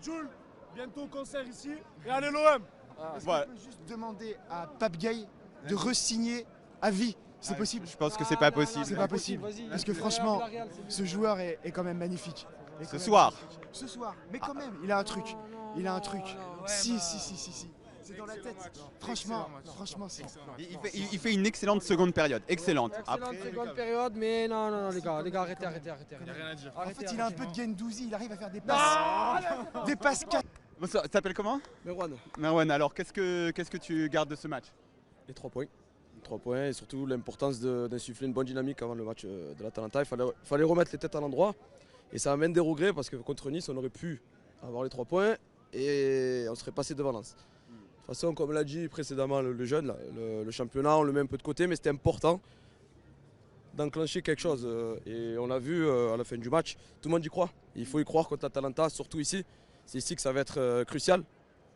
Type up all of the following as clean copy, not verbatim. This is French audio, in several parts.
Jules, bientôt concert ici. Et allez l'OM. Est-ce qu'on peut juste demander à Pape Gueye de re-signer à vie? C'est possible? Je pense que c'est pas possible. C'est pas possible. Parce que franchement, ce joueur est quand même magnifique. Ce soir. Ce soir. Mais quand même, il a un truc. Il a un truc. Si. C'est dans la tête. Franchement, c'est. Il fait une excellente seconde période. Excellente. Excellente seconde période, mais non, les gars, arrêtez. Il n'y a rien à dire. En fait, il a un peu de Gendouzi. Il arrive à faire des passes. Des passes 4. Ça t'appelles comment? Merwan, alors qu'est-ce que tu gardes de ce match? Les 3 points. 3 points et surtout l'importance d'insuffler une bonne dynamique avant le match de l'Atalanta. Il fallait remettre les têtes à l'endroit et ça amène des regrets parce que contre Nice, on aurait pu avoir les 3 points et on serait passé devant Lens. De toute façon, comme l'a dit précédemment le jeune, là, le championnat, on le met un peu de côté, mais c'était important d'enclencher quelque chose. Et on l'a vu à la fin du match, tout le monde y croit. Il faut y croire contre l'Atalanta, surtout ici. C'est ici que ça va être crucial.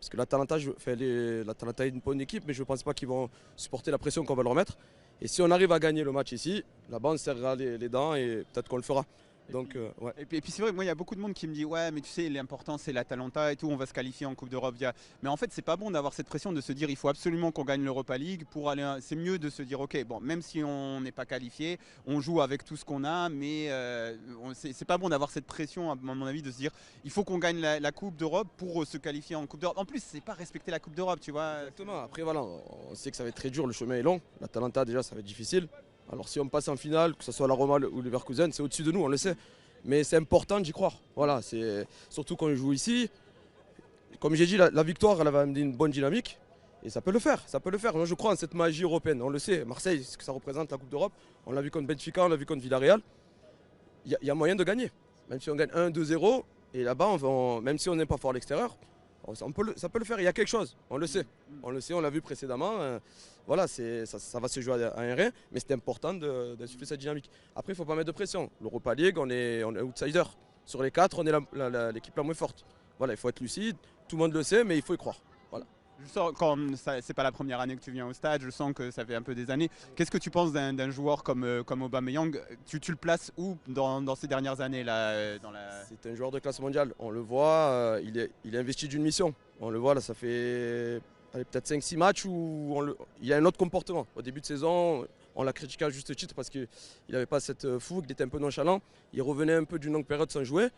Parce que l'Atalanta est une bonne équipe, mais je ne pense pas qu'ils vont supporter la pression qu'on va leur mettre. Et si on arrive à gagner le match ici, là-bas on serrera les dents et peut-être qu'on le fera. Donc, ouais. Et puis c'est vrai, moi il y a beaucoup de monde qui me dit ouais mais tu sais l'important c'est l'Atalanta et tout, on va se qualifier en Coupe d'Europe. Mais en fait c'est pas bon d'avoir cette pression de se dire il faut absolument qu'on gagne l'Europa League pour aller. C'est mieux de se dire ok bon même si on n'est pas qualifié, on joue avec tout ce qu'on a, mais c'est pas bon d'avoir cette pression à mon avis de se dire il faut qu'on gagne la Coupe d'Europe pour se qualifier en Coupe d'Europe. En plus c'est pas respecter la Coupe d'Europe tu vois. Exactement. Après voilà, on sait que ça va être très dur, le chemin est long. L'Atalanta déjà ça va être difficile. Alors si on passe en finale, que ce soit la Roma ou Leverkusen, c'est au-dessus de nous, on le sait. Mais c'est important d'y croire. Voilà, c'est surtout quand on joue ici. Comme j'ai dit, la victoire, elle va amener une bonne dynamique. Et ça peut le faire, Moi je crois en cette magie européenne. On le sait, Marseille, ce que ça représente la Coupe d'Europe. On l'a vu contre Benfica, on l'a vu contre Villarreal. Il y a moyen de gagner. Même si on gagne 1-2-0, et là-bas, même si on n'est pas fort à l'extérieur, ça peut le faire. Il y a quelque chose, on le sait, on l'a vu précédemment. Voilà, ça va se jouer à un rien, mais c'est important d'insuffler cette dynamique. Après, il ne faut pas mettre de pression. L'Europa League, on est outsider. Sur les 4, on est l'équipe la moins forte. Voilà, il faut être lucide, tout le monde le sait, mais il faut y croire. Voilà. Je sens, comme c'est pas la première année que tu viens au stade, je sens que ça fait un peu des années. Qu'est-ce que tu penses d'un joueur comme Aubameyang? Tu le places où dans ces dernières années là, C'est un joueur de classe mondiale. On le voit, il est investi d'une mission. On le voit là, ça fait peut-être 5-6 matchs où il y a un autre comportement. Au début de saison, on l'a critiqué à juste titre parce qu'il n'avait pas cette fougue, il était un peu nonchalant. Il revenait un peu d'une longue période sans jouer.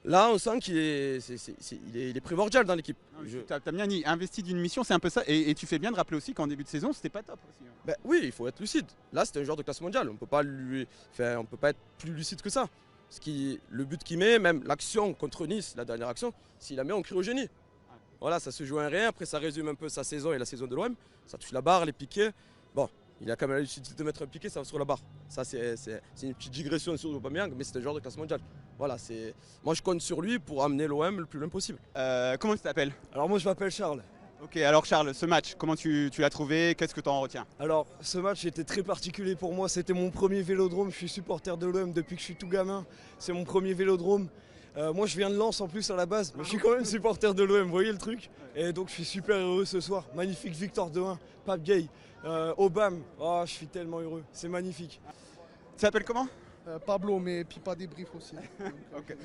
Là, on sent qu'il est primordial dans l'équipe. Tu as bien dit, investi d'une mission, c'est un peu ça. Et tu fais bien de rappeler aussi qu'en début de saison, c'était pas top aussi. Ben, oui, il faut être lucide. Là, c'est un joueur de classe mondiale. On peut pas être plus lucide que ça. Le but qu'il met, même l'action contre Nice, la dernière action, s'il la met, on crie au génie. Voilà, ça se joue à un rien. Après, ça résume un peu sa saison et la saison de l'OM. Ça touche la barre, les piquets. Bon, il a quand même l'habitude de mettre un piqué, ça va sur la barre. Ça, c'est une petite digression sur Aubameyang, mais c'est un joueur de classe mondiale. Voilà, moi, je compte sur lui pour amener l'OM le plus loin possible. Comment tu t'appelles? Alors moi, je m'appelle Charles. Ok, alors Charles, ce match, comment tu l'as trouvé? Qu'est-ce que tu en retiens? Alors, ce match était très particulier pour moi. C'était mon premier vélodrome. Je suis supporter de l'OM depuis que je suis tout gamin. C'est mon premier vélodrome. Moi, je viens de Lens en plus à la base, mais je suis quand même supporter de l'OM, vous voyez le truc? Et donc, je suis super heureux ce soir. Magnifique victoire de 1, Pape Gueye, Aubame. Oh, je suis tellement heureux, c'est magnifique. Tu t'appelles comment? Pablo, mais Pipa débrief aussi. Ok.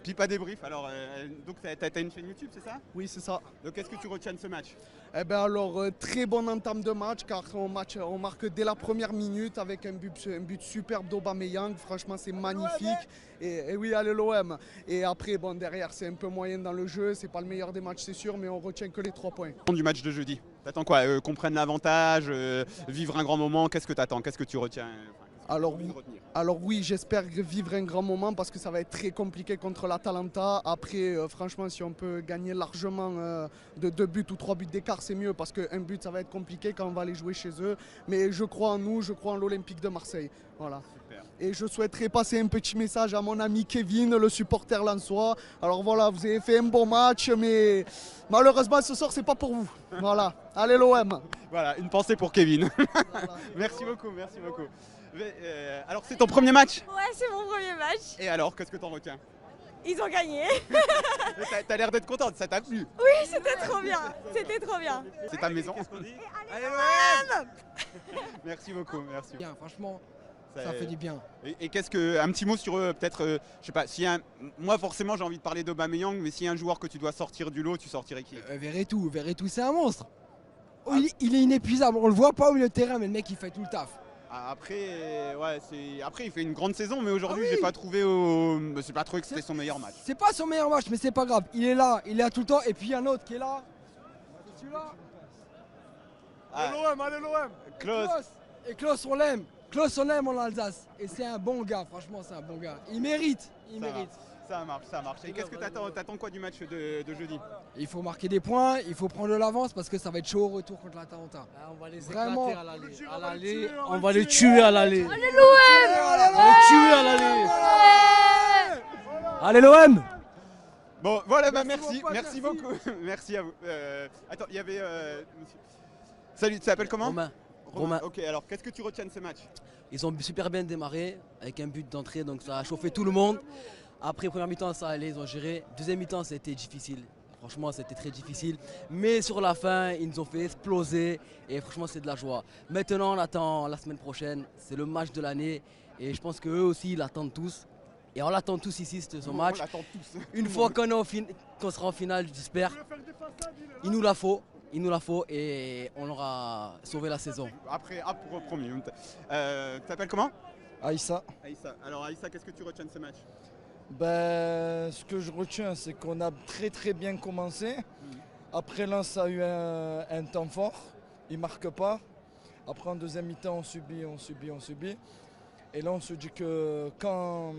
Pipa débrief, alors donc t'as une chaîne YouTube, c'est ça? Oui, c'est ça. Donc qu'est-ce que tu retiens de ce match? Eh ben alors, très bonne entame de match, car on marque dès la première minute avec un but superbe d'Aubameyang. Franchement, c'est magnifique. Et oui, allez l'OM. Et après, bon, derrière, c'est un peu moyen dans le jeu. C'est pas le meilleur des matchs, c'est sûr, mais on retient que les 3 points. Du match de jeudi, t'attends quoi? Qu'on prenne l'avantage, vivre un grand moment, qu'est-ce que t'attends? Qu'est-ce que tu retiens? Alors oui, j'espère vivre un grand moment parce que ça va être très compliqué contre l'Atalanta. Après, franchement, si on peut gagner largement de 2 buts ou 3 buts d'écart, c'est mieux parce qu'un but, ça va être compliqué quand on va aller jouer chez eux. Mais je crois en nous, je crois en l'Olympique de Marseille. Voilà. Super. Et je souhaiterais passer un petit message à mon ami Kevin, le supporter lensois. Alors voilà, vous avez fait un bon match, mais malheureusement, ce soir, c'est pas pour vous. Voilà. Allez l'OM. Voilà, une pensée pour Kevin. Voilà. Merci beaucoup, merci beaucoup. Alors c'est ton premier match? Ouais, c'est mon premier match. Et alors, qu'est-ce que t'en retiens? Ils ont gagné. T'as l'air d'être contente, ça t'a plu? Oui, c'était trop bien. C'était trop bien. C'est ta maison. Allez l'OM. Merci beaucoup, merci. Bien, franchement, Ça fait du bien. Et qu'est-ce que un petit mot sur eux, peut-être, je sais pas, moi forcément j'ai envie de parler d'Aubameyang, mais s'il y a un joueur que tu dois sortir du lot, tu sortirais qui? Verretou, c'est un monstre. Oh, il est inépuisable, on le voit pas au milieu de terrain, mais le mec il fait tout le taf. Après, après il fait une grande saison, mais aujourd'hui oui. j'ai pas trouvé que c'était son meilleur match. C'est pas son meilleur match, mais c'est pas grave. Il est là tout le temps, et puis il y a un autre qui est là. Celui-là. Allez l'OM. Klose. Et Klose on l'aime. Klose on l'aime en Alsace. Et c'est un bon gars, franchement c'est un bon gars. Il mérite. Ça marche. Et qu'est-ce que t'attends quoi du match de jeudi? Il faut marquer des points, il faut prendre de l'avance parce que ça va être chaud au retour contre l'Atalanta. On va les Vraiment. éclater à l'aller. On va les tuer à l'aller. Allez l'OM. On va les tuer à l'aller. Allez l'OM. Bon voilà, merci beaucoup. Merci à vous. Attends, il y avait monsieur. Salut, tu t'appelles comment? Romain. Ok, alors qu'est-ce que tu retiens de ce match? Ils ont super bien démarré avec un but d'entrée, donc ça a chauffé tout le monde. Après, première mi-temps, ça allait, ils ont géré. Deuxième mi-temps, c'était difficile. Franchement, c'était très difficile. Mais sur la fin, ils nous ont fait exploser. Et franchement, c'est de la joie. Maintenant, on attend la semaine prochaine. C'est le match de l'année. Et je pense qu'eux aussi, ils l'attendent tous. Et on l'attend tous ici, ce match. On l'attend tous. Une fois qu'on sera en finale, j'espère, il nous la faut. Et on aura sauvé la saison. Après, pour premier. Tu t'appelles comment? Aïssa. Alors Aïssa, qu'est-ce que tu retiens de ce match? Ce que je retiens, c'est qu'on a très bien commencé. Après Lens a eu un temps fort, ils ne marquent pas. Après en deuxième mi-temps, on subit. Et là on se dit que quand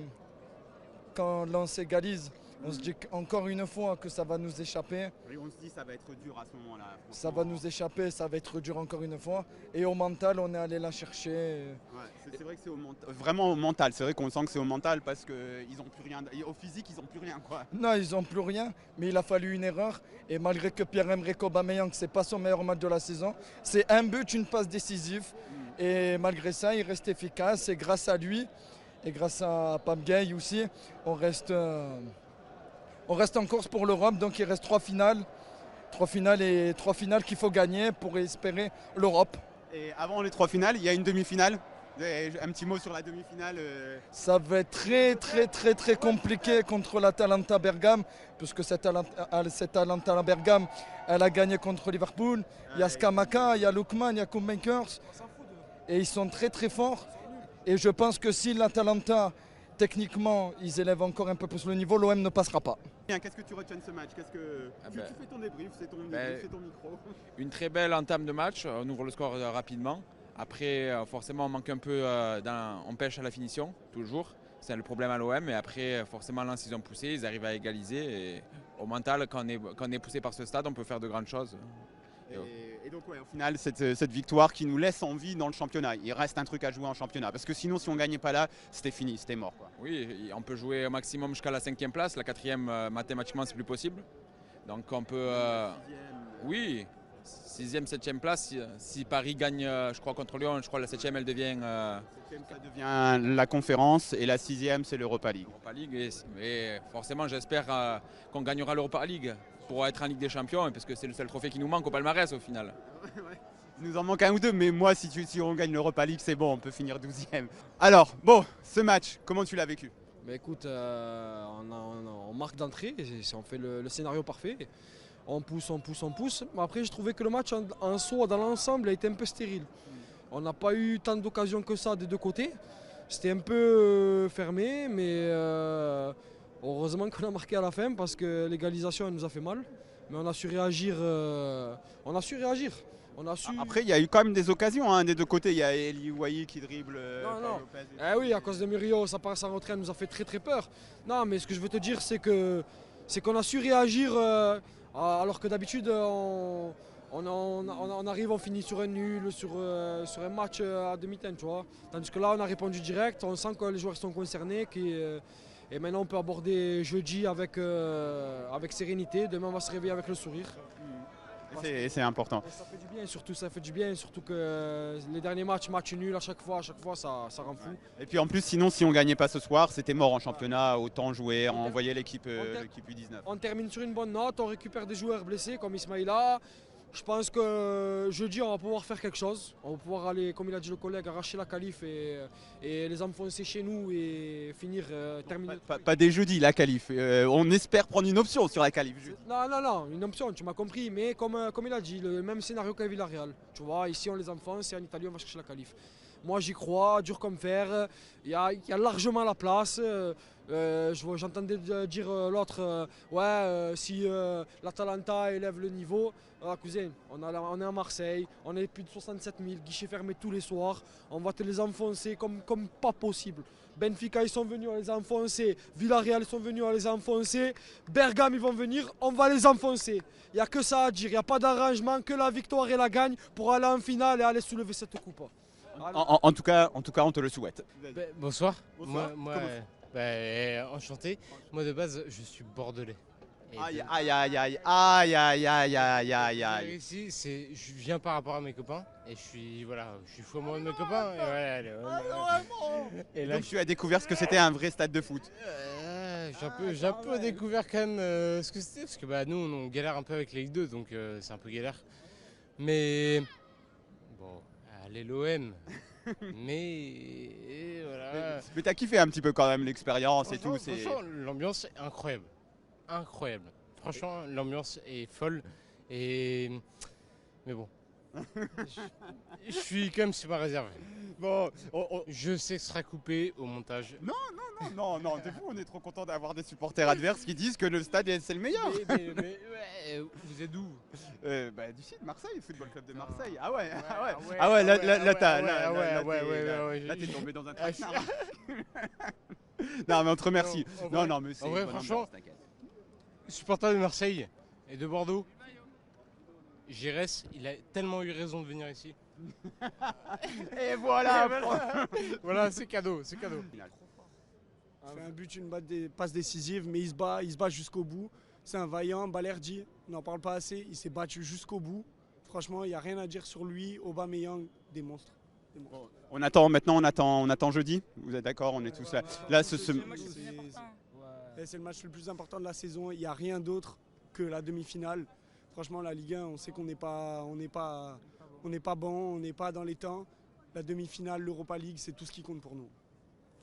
Lens égalise, on se dit encore une fois que ça va nous échapper. Et on se dit ça va être dur à ce moment-là. Ça va nous échapper, ça va être dur encore une fois. Et au mental, on est allé la chercher. Ouais, c'est vrai que c'est vraiment au mental. C'est vrai qu'on sent que c'est au mental parce qu'ils n'ont plus rien. Au physique, ils n'ont plus rien, quoi. Non, ils n'ont plus rien, mais il a fallu une erreur. Et malgré que Pierre-Emerick Aubameyang, ce n'est pas son meilleur match de la saison, c'est un but, une passe décisive. Et malgré ça, il reste efficace. Et grâce à lui, et grâce à Pape Gueye aussi, on reste en course pour l'Europe. Donc il reste 3 finales. 3 finales qu'il faut gagner pour espérer l'Europe. Et avant les 3 finales, il y a une demi-finale. Un petit mot sur la demi-finale. Ça va être très compliqué contre l'Atalanta Bergame, puisque cette Atalanta Bergame, elle a gagné contre Liverpool. Il y a Scamacca, il y a Lookman, il y a Koopmakers. Et ils sont très forts. Et je pense que si l'Atalanta, techniquement, ils élèvent encore un peu plus le niveau, l'OM ne passera pas. Qu'est-ce que tu retiens de ce match? Tu fais ton débrief, c'est ton micro. Une très belle entame de match, on ouvre le score rapidement. Après, forcément, on manque un peu, on pêche à la finition, toujours. C'est le problème à l'OM. Et après, forcément, Lens, ils ont poussé, ils arrivent à égaliser. Et au mental, quand on est poussé par ce stade, on peut faire de grandes choses. Et donc, au final, cette victoire qui nous laisse en vie dans le championnat. Il reste un truc à jouer en championnat. Parce que sinon, si on ne gagnait pas là, c'était fini, c'était mort, quoi. Oui, on peut jouer au maximum jusqu'à la 5e place. La 4e, mathématiquement, c'est plus possible. Donc, on peut. Oui, 6e, 7e place. Si Paris gagne, je crois, contre Lyon, je crois que la 7e, elle devient. 7e, ça devient la conférence. Et la 6e, c'est l'Europa League. Et forcément, j'espère qu'on gagnera l'Europa League pour être en Ligue des Champions, parce que c'est le seul trophée qui nous manque au palmarès au final. Il nous en manque un ou deux, mais moi, si on gagne l'Europa League, c'est bon, on peut finir 12e. Alors, bon, ce match, comment tu l'as vécu? Écoute, on marque d'entrée, on fait le scénario parfait. On pousse. Mais après, j'ai trouvé que le match en soi, dans l'ensemble, a été un peu stérile. On n'a pas eu tant d'occasions que ça des deux côtés. C'était un peu fermé, mais heureusement qu'on a marqué à la fin parce que l'égalisation elle nous a fait mal. Mais on a su réagir. Après, il y a eu quand même des occasions des deux côtés. Il y a Eli Wahi qui dribble. Non. Oui, à cause de Murillo, ça passe en retrait, nous a fait très peur. Non, mais ce que je veux te dire, c'est qu'on a su réagir alors que d'habitude, on arrive, on finit sur un nul, sur un match à demi-temps, tu vois. Tandis que là, on a répondu direct, on sent que les joueurs sont concernés. Et maintenant, on peut aborder jeudi avec sérénité. Demain, on va se réveiller avec le sourire. C'est important. Et ça fait du bien, surtout que les derniers match nul à chaque fois, ça rend fou. Et puis en plus, sinon, si on ne gagnait pas ce soir, c'était mort en championnat, autant jouer, envoyer l'équipe U19. On termine sur une bonne note, on récupère des joueurs blessés comme Ismaïla. Je pense que jeudi, on va pouvoir faire quelque chose. On va pouvoir aller, comme il a dit le collègue, arracher la qualif et les enfoncer chez nous et finir, terminer. Pas dès jeudi, la qualif. On espère prendre une option sur la qualif. Non, une option, tu m'as compris. Mais comme il a dit, le même scénario qu'à Villarreal. Tu vois, ici on les enfonce et en Italie on va chercher la qualif. Moi j'y crois, dur comme fer. Il y a largement la place. J'entendais dire l'autre, si l'Atalanta élève le niveau, cousin, on est à Marseille, on est plus de 67 000, guichets fermés tous les soirs, on va te les enfoncer comme pas possible. Benfica ils sont venus, on les a enfoncés, Villarreal ils sont venus, on les a enfoncés, Bergame ils vont venir, on va les enfoncer. Il n'y a que ça à dire, il n'y a pas d'arrangement, que la victoire et la gagne pour aller en finale et aller soulever cette coupe. En tout cas, on te le souhaite. Bonsoir. Bonsoir. Moi, enchanté. Moi de base, je suis bordelais. Aïe. Ici, je viens par rapport à mes copains et je suis fou amoureux de mes copains. Et là, donc tu as découvert ce que c'était un vrai stade de foot. J'ai un peu découvert quand même ce que c'était parce que nous on galère un peu avec la Ligue 2 donc c'est un peu galère. Mais bon, allez l'OM. Mais voilà. Mais t'as kiffé un petit peu quand même l'expérience et tout. Franchement, l'ambiance est incroyable. Incroyable. Franchement, l'ambiance est folle. Mais bon. Je suis quand même sur ma réserve. Bon, je sais que ce sera coupé au montage. Non, t'es fou, on est trop content d'avoir des supporters adverses qui disent que le stade c'est le meilleur. Mais vous êtes d'où? Du sud, Marseille, Football Club de Marseille. Là t'es tombé dans un traquenard. Non mais on te remercie. Non mais c'est vrai, franchement, supporter de Marseille et de Bordeaux, Giresse, il a tellement eu raison de venir ici. Et voilà. Voilà, c'est cadeau. Il fait un but, une passe décisive, mais il se bat jusqu'au bout. C'est un vaillant, Balerdi, on n'en parle pas assez, il s'est battu jusqu'au bout. Franchement, il n'y a rien à dire sur lui. Aubameyang, des monstres. On attend jeudi. Vous êtes d'accord? On est tous là. C'est le match le plus important de la saison. Il n'y a rien d'autre que la demi-finale. Franchement, la Ligue 1, on sait qu'on n'est pas bon, on n'est pas dans les temps. La demi-finale, l'Europa League, c'est tout ce qui compte pour nous.